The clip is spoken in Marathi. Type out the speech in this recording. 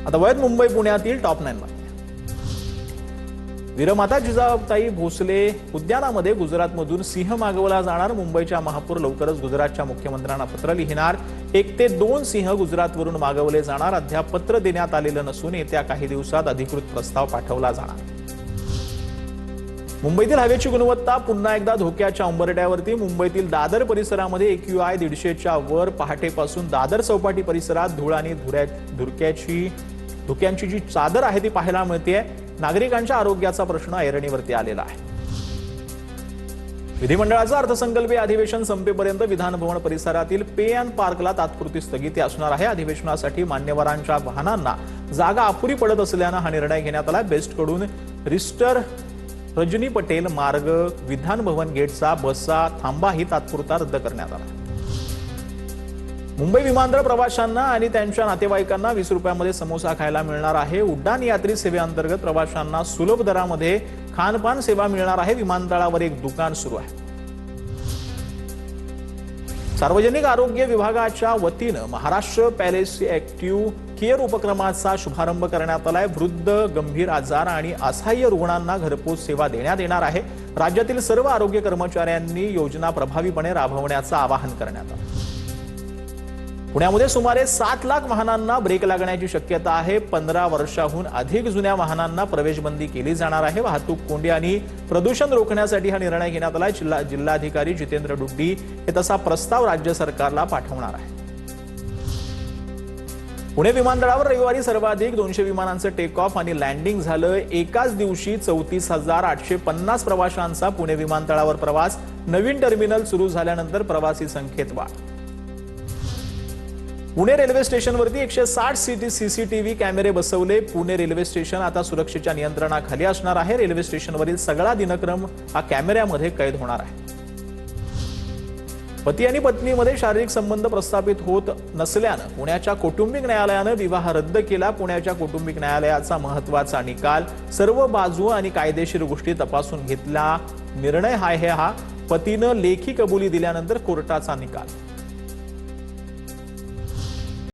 आता वळत मुंबई पुण्यातील टॉप 9 बातम्या। वीरमाता जिजाबाई भोसले उद्यानामध्ये गुजरातमधून सिंह मागवला जाणार। मुंबईच्या महापौर लवकरच गुजरातच्या मुख्यमंत्र्यांना पत्र लिहिणार। 1 ते 2 सिंह गुजरातवरून मागवले जाणार। अद्याप पत्र देण्यात आलेलं नसून येत्या काही दिवसात अधिकृत प्रस्ताव पाठवला जाणार। मुंबईतील हवेची गुणवत्ता पुन्हा एकदा धोक्याच्या उंबरठ्यावरती। मुंबईतील दादर परिसरामध्ये AQI 150च्या वर। पहाटेपासून दादर चौपाटी परिसरात धूळ आणि धुक्यांची जी चादर आहे ती पाहायला मिळते। नागरिकांच्या आरोग्याचा प्रश्न ऐरणीवरती आलेला आहे। विधिमंडळाचं अर्थसंकल्पीय अधिवेशन संपेपर्यंत विधान भवन परिसरातील पे अँड पार्कला तात्पुरती स्थगिती असणार आहे। अधिवेशनासाठी मान्यवरांच्या वाहनांना जागा अपुरी पडत असल्यानं हा निर्णय घेण्यात आला। बेस्टकडून रिस्टर रजनी पटेल मार्ग विधान भवन गेटचा बसचा थांबाही तात्पुरता रद्द करण्यात आला। मुंबई विमानतळ प्रवाशांना आणि त्यांच्या नातेवाईकांना 20 रुपयांमध्ये समोसा खायला मिळणार आहे। उड्डाण यात्री सेवेअंतर्गत प्रवाशांना सुलभ दरामध्ये खानपान सेवा मिळणार आहे। विमानतळावर एक दुकान सुरू आहे। सार्वजनिक आरोग्य विभागाच्या वतीनं महाराष्ट्र पॅलिएटिव्ह केअर उपक्रमाचा शुभारंभ करण्यात आलाय। वृद्ध, गंभीर आजार आणि असहाय्य रुग्णांना घरपोच सेवा देण्यात येणार आहे। राज्यातील सर्व आरोग्य कर्मचाऱ्यांनी योजना प्रभावीपणे राबवण्याचं आवाहन करण्यात आलं। पुण्यामध्ये सुमारे 7 लाख वाहनांना ब्रेक लागण्याची शक्यता आहे। 15 वर्षांहून अधिक जुन्या वाहनांना प्रवेशबंदी केली जाणार आहे। वाहतूक कोंडी आणि प्रदूषण रोखण्यासाठी हा निर्णय घेण्यात आला। जिल्हाधिकारी जितेंद्र डुड्डी हे तसा प्रस्ताव राज्य सरकारला पाठवणार आहे। पुणे विमानतळावर रविवारी सर्वाधिक 200 विमानांचं टेक ऑफ आणि लँडिंग झालं। एकाच दिवशी 34,850 प्रवाशांचा पुणे विमानतळावर प्रवास। नवीन टर्मिनल सुरू झाल्यानंतर प्रवासी संख्येत वाढ। पुणे रेल्वे स्टेशनवरती 160 सीसीटीव्ही कॅमेरे बसवले। पुणे रेल्वे स्टेशन आता सुरक्षेच्या नियंत्रणाखाली असणार आहे। रेल्वे स्टेशनवरील सगळा दिनक्रम हा कॅमेऱ्यामध्ये कैद होणार आहे। पती आणि पत्नीमध्ये शारीरिक संबंध प्रस्थापित होत नसल्यानं पुण्याच्या कौटुंबिक न्यायालयानं विवाह रद्द केला। पुण्याच्या कौटुंबिक न्यायालयाचा महत्त्वाचा निकाल। सर्व बाजू आणि कायदेशीर गोष्टी तपासून घेतला निर्णय हा पतीनं लेखी कबुली दिल्यानंतर कोर्टाचा निकाल।